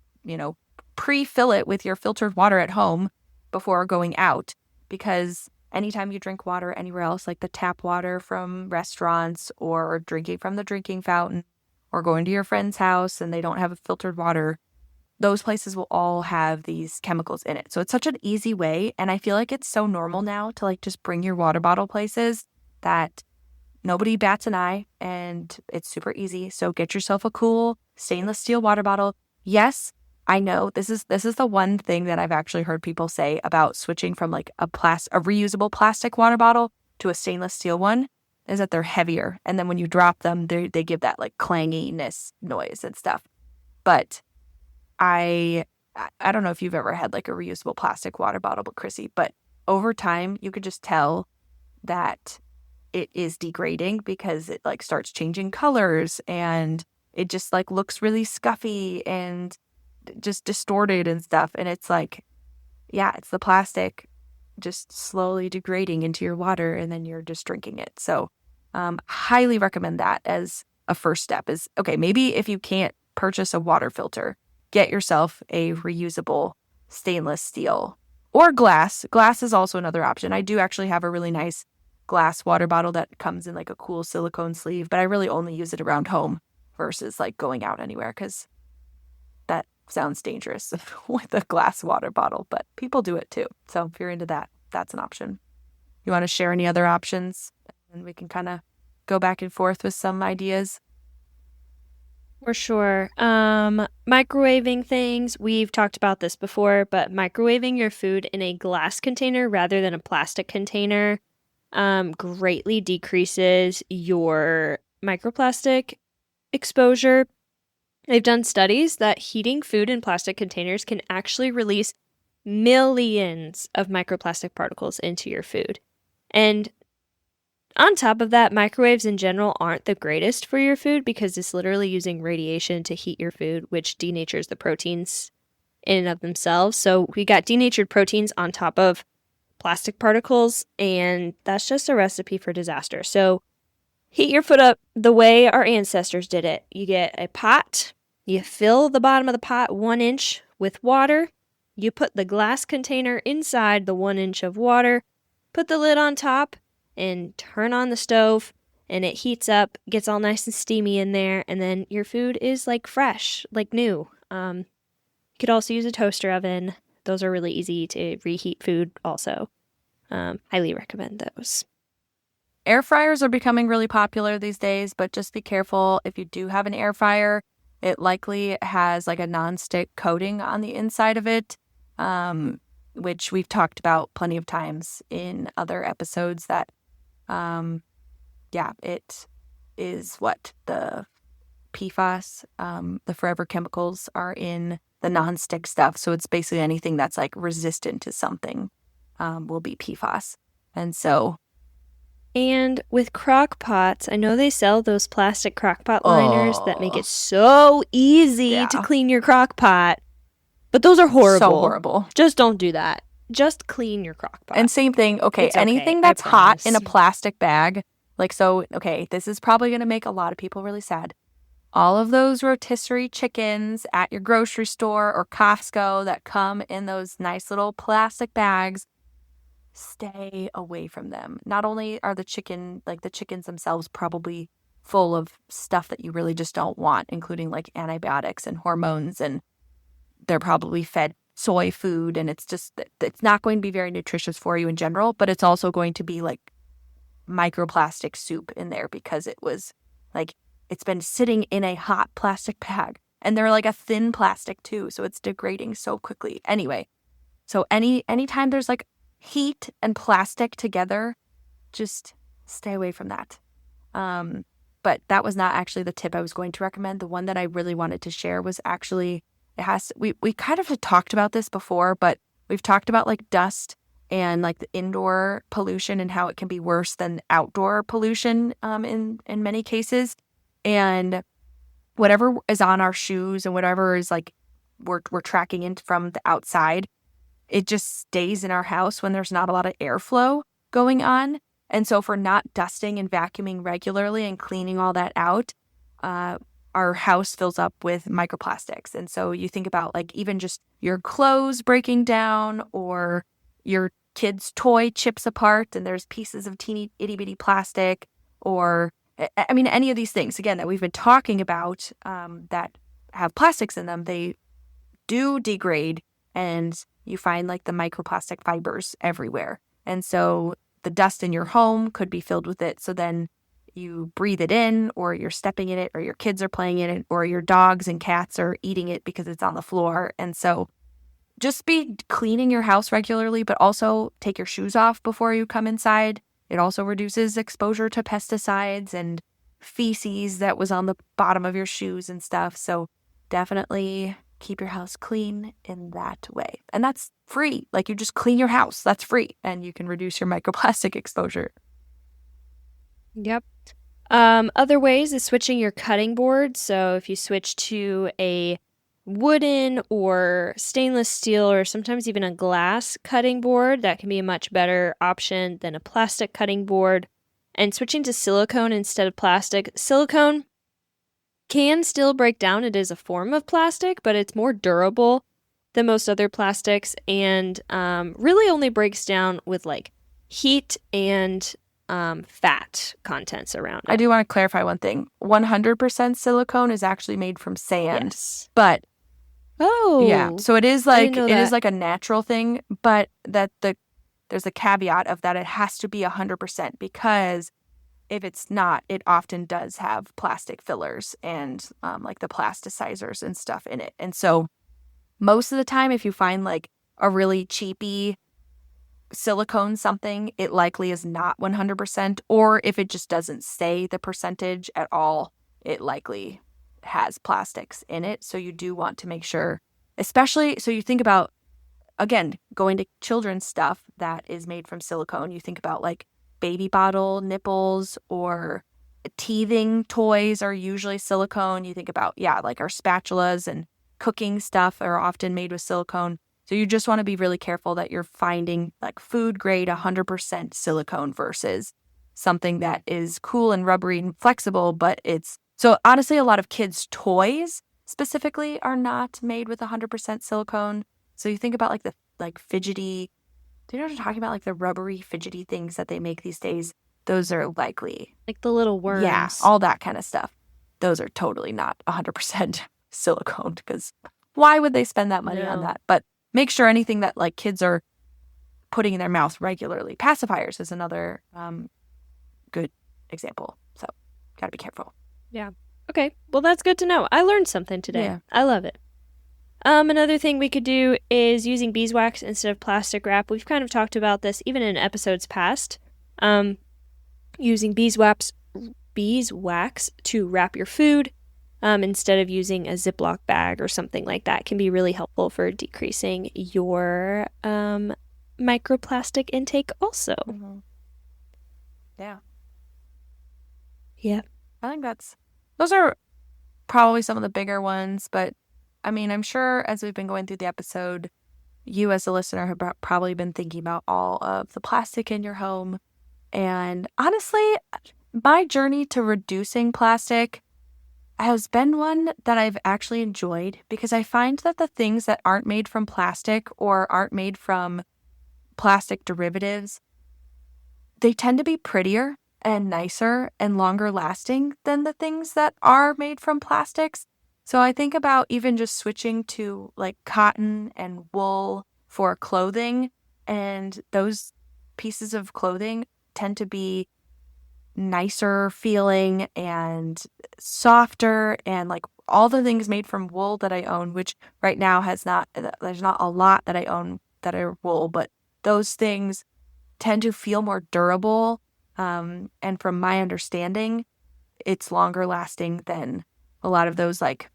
pre-fill it with your filtered water at home before going out, because anytime you drink water anywhere else, like the tap water from restaurants or drinking from the drinking fountain or going to your friend's house and they don't have a filtered water, those places will all have these chemicals in it. So it's such an easy way. And I feel like it's so normal now to like just bring your water bottle places that nobody bats an eye and it's super easy. So get yourself a cool stainless steel water bottle. Yes, I know this is the one thing that I've actually heard people say about switching from like a reusable plastic water bottle to a stainless steel one is that they're heavier. And then when you drop them, they give that like clanginess noise and stuff. But I don't know if you've ever had like a reusable plastic water bottle, but Chrissy, but over time you could just tell that it is degrading because it like starts changing colors and it just like looks really scuffy and just distorted and stuff. And it's like, yeah, it's the plastic just slowly degrading into your water and then you're just drinking it. So highly recommend that as a first step is, okay, maybe if you can't purchase a water filter, get yourself a reusable stainless steel or glass. Glass is also another option. I do actually have a really nice glass water bottle that comes in like a cool silicone sleeve, but I really only use it around home versus like going out anywhere because that sounds dangerous with a glass water bottle, but people do it too. So if you're into that, that's an option. You want to share any other options? And we can kind of go back and forth with some ideas. For sure. Microwaving things, we've talked about this before, but microwaving your food in a glass container rather than a plastic container greatly decreases your microplastic exposure. They've done studies that heating food in plastic containers can actually release millions of microplastic particles into your food. And on top of that, microwaves in general aren't the greatest for your food because it's literally using radiation to heat your food, which denatures the proteins in and of themselves. So we got denatured proteins on top of plastic particles, and that's just a recipe for disaster. So heat your food up the way our ancestors did it. You get a pot, you fill the bottom of the pot 1 inch with water, you put the glass container inside the 1 inch of water, put the lid on top, and turn on the stove, and it heats up, gets all nice and steamy in there, and then your food is like fresh, like new. You could also use a toaster oven. Those are really easy to reheat food also. Highly recommend those. Air fryers are becoming really popular these days, but just be careful if you do have an air fryer. It likely has like a nonstick coating on the inside of it, which we've talked about plenty of times in other episodes that it is what the PFAS, the forever chemicals are in the nonstick stuff. So it's basically anything that's like resistant to something will be PFAS. And with crock pots, I know they sell those plastic crock pot liners that make it so easy to clean your crock pot. But those are horrible. So horrible. Just don't do that. Just clean your crock pot. And same thing, anything that's hot in a plastic bag, this is probably going to make a lot of people really sad. All of those rotisserie chickens at your grocery store or Costco that come in those nice little plastic bags, stay away from them. Not only are the chickens themselves probably full of stuff that you really just don't want, including like antibiotics and hormones, and they're probably fed soy food, and it's not going to be very nutritious for you in general, but it's also going to be like microplastic soup in there because it was like it's been sitting in a hot plastic bag, and they're like a thin plastic too, so it's degrading so quickly. Anyway, so anytime there's like heat and plastic together, just stay away from that. But that was not actually the tip I was going to recommend. The one that I really wanted to share was actually, we kind of had talked about this before, but we've talked about like dust and like the indoor pollution and how it can be worse than outdoor pollution in many cases. And whatever is on our shoes and whatever is like we're tracking in from the outside, it just stays in our house when there's not a lot of airflow going on. And so if we're not dusting and vacuuming regularly and cleaning all that out, our house fills up with microplastics. And so you think about like even just your clothes breaking down or your kid's toy chips apart and there's pieces of teeny itty bitty plastic, or I mean, any of these things, again, that we've been talking about that have plastics in them, they do degrade, and you find like the microplastic fibers everywhere. And so the dust in your home could be filled with it. So then you breathe it in, or you're stepping in it, or your kids are playing in it, or your dogs and cats are eating it because it's on the floor. And so just be cleaning your house regularly, but also take your shoes off before you come inside. It also reduces exposure to pesticides and feces that was on the bottom of your shoes and stuff. So definitely keep your house clean in that way. And that's free. Like, you just clean your house. That's free. And you can reduce your microplastic exposure. Yep. Other ways is switching your cutting board. So if you switch to a wooden or stainless steel or sometimes even a glass cutting board, that can be a much better option than a plastic cutting board. And switching to silicone instead of plastic. Silicone can still break down. It is a form of plastic, but it's more durable than most other plastics, and really only breaks down with like heat and fat contents around it. I do want to clarify one thing. 100% silicone is actually made from sand. Yes. But yeah, so it is like a natural thing, but there's a caveat of that it has to be 100%, because if it's not, it often does have plastic fillers and like the plasticizers and stuff in it. And so most of the time, if you find like a really cheapy silicone something, it likely is not 100%, or if it just doesn't say the percentage at all, it likely has plastics in it. So you do want to make sure, especially, so you think about, again, going to children's stuff that is made from silicone, you think about like baby bottle nipples or teething toys are usually silicone. You think about, like our spatulas and cooking stuff are often made with silicone. So you just want to be really careful that you're finding like food grade 100% silicone versus something that is cool and rubbery and flexible, but it's, so honestly, a lot of kids' toys specifically are not made with 100% silicone. So you think about like the fidgety, do you know what I'm talking about? Like the rubbery fidgety things that they make these days. Those are likely like the little worms. Yeah, all that kind of stuff. Those are totally not 100% silicone, because why would they spend that money on that? But make sure anything that like kids are putting in their mouth regularly. Pacifiers is another good example. So gotta be careful. Yeah. Okay. Well, that's good to know. I learned something today. Yeah. I love it. Another thing we could do is using beeswax instead of plastic wrap. We've kind of talked about this even in episodes past. Using beeswax to wrap your food instead of using a Ziploc bag or something like that can be really helpful for decreasing your microplastic intake also. Mm-hmm. Yeah. Yeah. I think those are probably some of the bigger ones, but I mean, I'm sure as we've been going through the episode, you as a listener have probably been thinking about all of the plastic in your home. And honestly, my journey to reducing plastic has been one that I've actually enjoyed, because I find that the things that aren't made from plastic or aren't made from plastic derivatives, they tend to be prettier and nicer and longer lasting than the things that are made from plastics. So I think about even just switching to like cotton and wool for clothing, and those pieces of clothing tend to be nicer feeling and softer, and like all the things made from wool that I own, which right now there's not a lot that I own that are wool, but those things tend to feel more durable. And from my understanding, it's longer lasting than a lot of those, like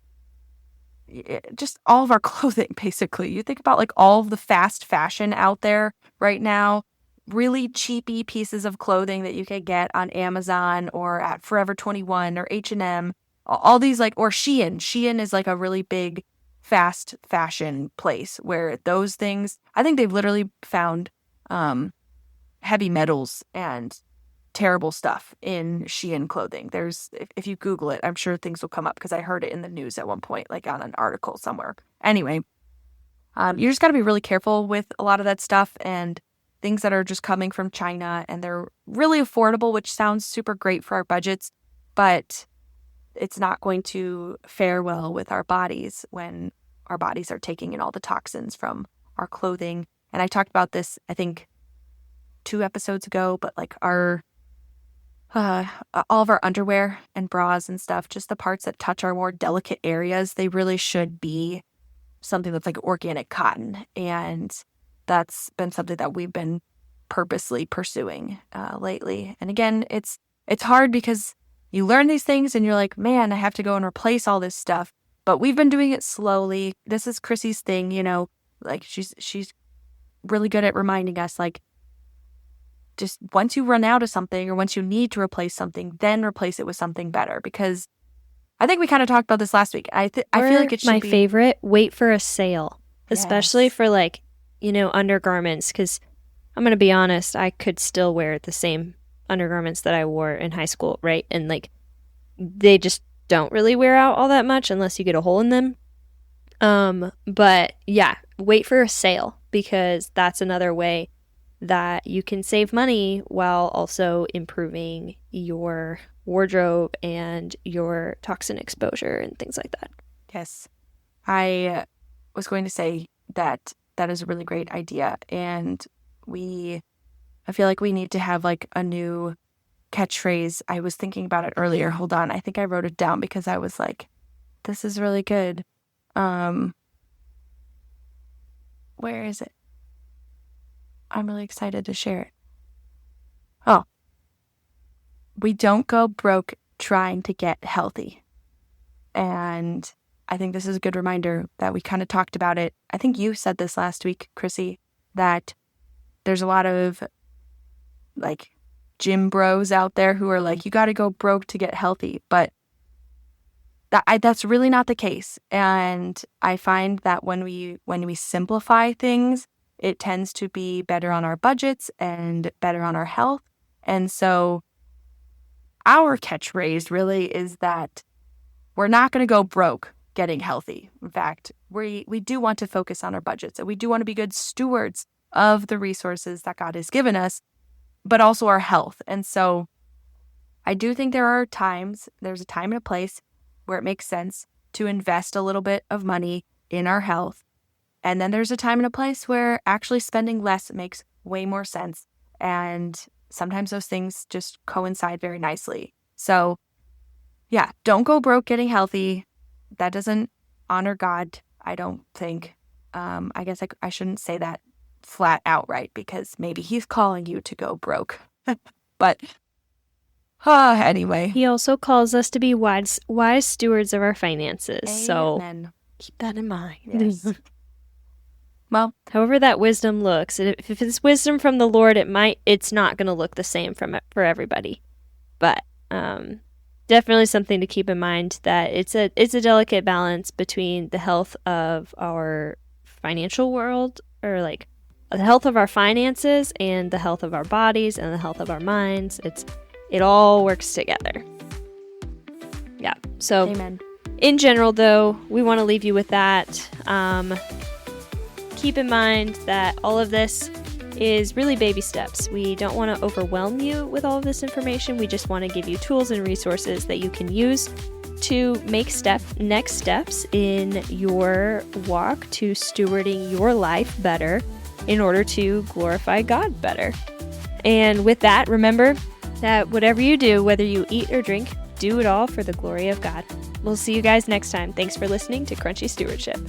just all of our clothing, basically. You think about like all of the fast fashion out there right now, really cheapy pieces of clothing that you could get on Amazon or at Forever 21 or H&M, all these like, or Shein. Shein is like a really big fast fashion place where those things, I think they've literally found heavy metals and terrible stuff in Shein clothing. If you Google it, I'm sure things will come up because I heard it in the news at one point, like on an article somewhere. Anyway, you just got to be really careful with a lot of that stuff and things that are just coming from China, and they're really affordable, which sounds super great for our budgets, but it's not going to fare well with our bodies when our bodies are taking in all the toxins from our clothing. And I talked about this, I think, 2 episodes ago, but like all of our underwear and bras and stuff, just the parts that touch our more delicate areas, they really should be something that's like organic cotton. And that's been something that we've been purposely pursuing lately. And again, it's hard because you learn these things and you're like, man, I have to go and replace all this stuff. But we've been doing it slowly. This is Chrissy's thing, like she's really good at reminding us, like, just once you run out of something or once you need to replace something, then replace it with something better. Because I think we kind of talked about this last week. I feel like it should my be favorite. Wait for a sale, especially Yes. for like, undergarments. Because I'm going to be honest, I could still wear the same undergarments that I wore in high school, right? And like, they just don't really wear out all that much unless you get a hole in them. But yeah, wait for a sale, because that's another way that you can save money while also improving your wardrobe and your toxin exposure and things like that. Yes. I was going to say that is a really great idea. And I feel like we need to have like a new catchphrase. I was thinking about it earlier. Hold on. I think I wrote it down because I was like, this is really good. Where is it? I'm really excited to share it. Oh, we don't go broke trying to get healthy. And I think this is a good reminder that we kind of talked about it. I think you said this last week, Chrissy, that there's a lot of like gym bros out there who are like, you got to go broke to get healthy. But that's really not the case. And I find that when we simplify things, it tends to be better on our budgets and better on our health. And so our catchphrase really is that we're not going to go broke getting healthy. In fact, we do want to focus on our budgets, and we do want to be good stewards of the resources that God has given us, but also our health. And so I do think there's a time and a place where it makes sense to invest a little bit of money in our health. And then there's a time and a place where actually spending less makes way more sense. And sometimes those things just coincide very nicely. So yeah, don't go broke getting healthy. That doesn't honor God, I don't think. I guess I shouldn't say that flat out, right? Because maybe he's calling you to go broke. But anyway. He also calls us to be wise stewards of our finances. Amen. So keep that in mind. Yes. Well, however that wisdom looks, if it's wisdom from the Lord, it's not going to look the same for everybody. But definitely something to keep in mind, that it's a delicate balance between the health of our financial world, or like the health of our finances, and the health of our bodies and the health of our minds. It all works together. Yeah. So amen. In general, though, we want to leave you with that. Keep in mind that all of this is really baby steps. We don't want to overwhelm you with all of this information. We just want to give you tools and resources that you can use to make next steps in your walk to stewarding your life better in order to glorify God better. And with that, remember that whatever you do, whether you eat or drink, do it all for the glory of God. We'll see you guys next time. Thanks for listening to Crunchy Stewardship.